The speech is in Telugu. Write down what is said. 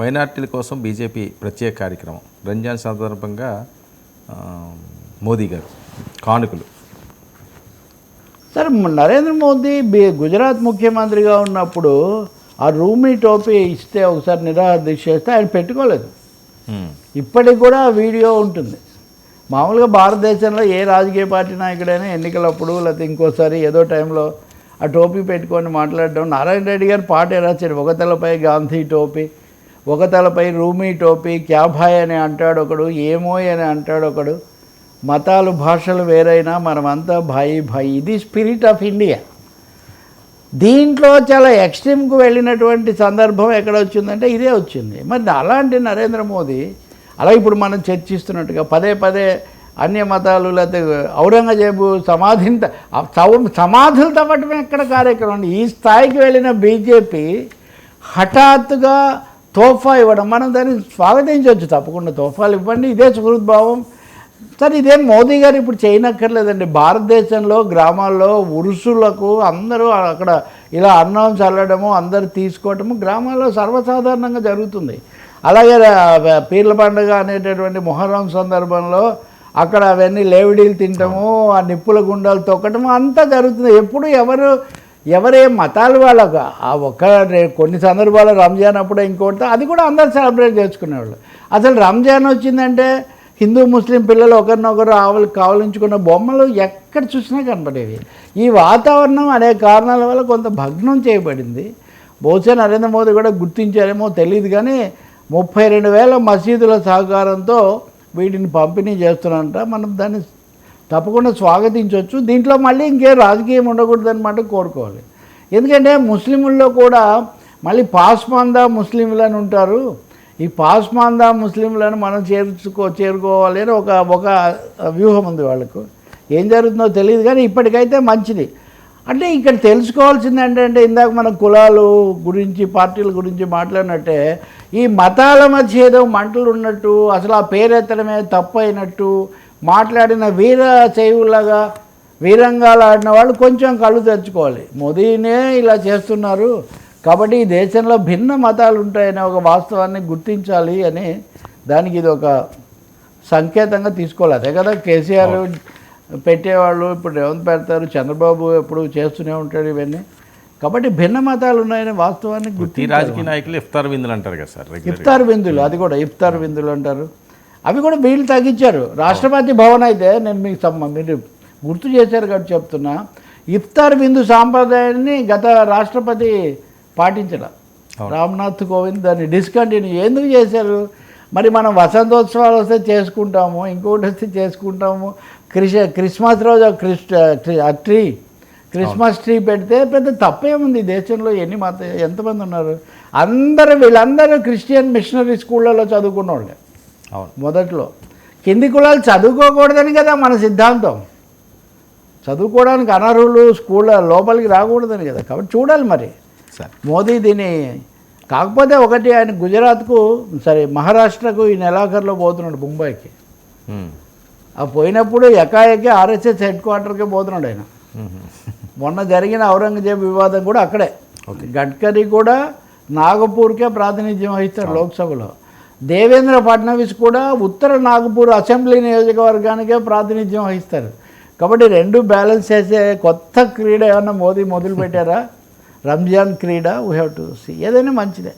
మైనార్టీల కోసం బీజేపీ ప్రత్యేక కార్యక్రమం రంజాన్ సందర్భంగా మోదీ గారు కానుకలు. సరే, నరేంద్ర మోదీ గుజరాత్ ముఖ్యమంత్రిగా ఉన్నప్పుడు ఆ రూమీ టోపీ ఇస్తే ఒకసారి నిరాహార దీక్ష చేస్తే ఆయన పెట్టుకోలేదు. ఇప్పటికి కూడా ఆ వీడియో ఉంటుంది. మామూలుగా భారతదేశంలో ఏ రాజకీయ పార్టీ నాయకుడైనా ఎన్నికలప్పుడు లేకపోతే ఇంకోసారి ఏదో టైంలో ఆ టోపీ పెట్టుకొని మాట్లాడడం. నారాయణ రెడ్డి గారు పాట రాశాడు, ఒక తలపై గాంధీ టోపీ, ఒక తలపై రూమీ టోపీ, క్యాభాయ్ అని అంటాడు ఒకడు, ఏమోయ్ అని అంటాడు ఒకడు, మతాలు భాషలు వేరైనా మనమంతా భాయి భాయి. ఇది స్పిరిట్ ఆఫ్ ఇండియా. దీంట్లో చాలా ఎక్స్ట్రీమ్కి వెళ్ళినటువంటి సందర్భం ఎక్కడ వచ్చిందంటే ఇదే వచ్చింది. మరి అలాంటి నరేంద్ర మోదీ అలా ఇప్పుడు మనం చర్చిస్తున్నట్టుగా పదే పదే అన్య మతాలు లేకపోతే ఔరంగజేబు సమాధులు తవ్వటమే ఎక్కడ కార్యక్రమం. ఈ స్థాయికి వెళ్ళిన బీజేపీ హఠాత్తుగా తోఫా ఇవ్వడం, మనం దాన్ని స్వాగతించవచ్చు. తప్పకుండా తోఫాలు ఇవ్వండి, ఇదే సుహృద్భావం. సరే, ఇదేం మోదీ గారు ఇప్పుడు చేయనక్కర్లేదండి. భారతదేశంలో గ్రామాల్లో ఉరుసులకు అందరూ అక్కడ ఇలా అన్నం చల్లడము, అందరు తీసుకోవటము గ్రామాల్లో సర్వసాధారణంగా జరుగుతుంది. అలాగే పీర్ల పండుగ అనేటటువంటి మొహర్రం సందర్భంలో అక్కడ అవన్నీ లేవిడీలు తినటము, ఆ నిప్పుల గుండాలు తొక్కటము అంతా జరుగుతుంది. ఎప్పుడు ఎవరే మతాలు వాళ్ళకు కొన్ని సందర్భాల్లో రంజాన్ అప్పుడే ఇంకోటి అది కూడా అందరు సెలబ్రేట్ చేసుకునేవాళ్ళు. అసలు రంజాన్ వచ్చిందంటే హిందూ ముస్లిం పిల్లలు ఒకరినొకరు కావలించుకున్న బొమ్మలు ఎక్కడ చూసినా కనపడేవి. ఈ వాతావరణం అనేక కారణాల వల్ల కొంత భగ్నం చేయబడింది. బహుశా నరేంద్ర మోదీ కూడా గుర్తించారేమో తెలియదు, కానీ 32,000 మసీదుల సహకారంతో వీటిని పంపిణీ చేస్తున్నారంట. మనం దాన్ని తప్పకుండా స్వాగతించవచ్చు. దీంట్లో మళ్ళీ ఇంకేం రాజకీయం ఉండకూడదన్నమాట కోరుకోవాలి. ఎందుకంటే ముస్లింల్లో కూడా మళ్ళీ పాస్మాందా ముస్లింలని ఉంటారు. ఈ పాస్మాందా ముస్లింలను మనం చేరుకోవాలి అని ఒక వ్యూహం ఉంది వాళ్ళకు. ఏం జరుగుతుందో తెలియదు, కానీ ఇప్పటికైతే మంచిది. అంటే ఇక్కడ తెలుసుకోవాల్సింది ఏంటంటే ఇందాక మనం కులాలు గురించి పార్టీల గురించి మాట్లాడినట్టే ఈ మతాల మధ్య ఏదో మంటలు ఉన్నట్టు, అసలు ఆ పేరెత్తడమే తప్పు అయినట్టు మాట్లాడిన వీర శైవులాగా వీరంగాలు ఆడిన వాళ్ళు కొంచెం కళ్ళు తెచ్చుకోవాలి. మోదీనే ఇలా చేస్తున్నారు కాబట్టి ఈ దేశంలో భిన్న మతాలు ఉంటాయనే ఒక వాస్తవాన్ని గుర్తించాలి అని దానికి ఇది ఒక సంకేతంగా తీసుకోవాలి. అదే కదా కేసీఆర్ పెట్టేవాళ్ళు, ఇప్పుడు రేవంత్ పెడతారు, చంద్రబాబు ఎప్పుడు చేస్తూనే ఉంటాడు ఇవన్నీ. కాబట్టి భిన్న మతాలు ఉన్నాయనే వాస్తవాన్ని గుర్తి. రాజకీయ నాయకులు ఇఫ్తార్ విందులు అంటారు కదా సార్, ఇఫ్తార్ విందులు, అది కూడా ఇఫ్తార్ విందులు అంటారు. అవి కూడా వీళ్ళు తగ్గించారు. రాష్ట్రపతి భవన్ అయితే నేను మీరు గుర్తు చేశారు కాబట్టి చెప్తున్నా, ఇఫ్తార్ విందు సాంప్రదాయాన్ని గత రాష్ట్రపతి పాటించడం, రామ్నాథ్ కోవింద్ దాన్ని డిస్కంటిన్యూ ఎందుకు చేశారు? మరి మనం వసంతోత్సవాలు వస్తే చేసుకుంటాము, ఇంకొకటి వస్తే చేసుకుంటాము. క్రిస్మస్ రోజు క్రిస్మస్ ట్రీ పెడితే పెద్ద తప్పేముంది? దేశంలో ఎంతమంది ఉన్నారు? వీళ్ళందరూ క్రిస్టియన్ మిషనరీ స్కూళ్ళలో చదువుకున్న వాళ్ళే. మొదట్లో కింది కులాలు చదువుకోకూడదని కదా మన సిద్ధాంతం. చదువుకోవడానికి అనర్హులు స్కూళ్ళ లోపలికి రాకూడదని కదా. కాబట్టి చూడాలి మరి మోదీ దీన్ని. కాకపోతే ఒకటి, ఆయన గుజరాత్కు మహారాష్ట్రకు ఈ నెలాఖరులో పోతున్నాడు, ముంబైకి. ఆ పోయినప్పుడు ఎకాఎకి ఆర్ఎస్ఎస్ హెడ్ క్వార్టర్కే పోతున్నాడు ఆయన. మొన్న జరిగిన ఔరంగజేబ్ వివాదం కూడా అక్కడే. గడ్కరీ కూడా నాగపూర్కే ప్రాతినిధ్యం వహిస్తారు లోక్సభలో. దేవేంద్ర ఫడ్నవీస్ కూడా ఉత్తర నాగపూర్ అసెంబ్లీ నియోజకవర్గానికే ప్రాతినిధ్యం వహిస్తారు. కాబట్టి రెండు బ్యాలెన్స్ చేసే కొత్త క్రీడ ఏమన్నా మోదీ మొదలుపెట్టారా? రంజాన్ క్రీడ. We have to see. ఏదైనా మంచిదే.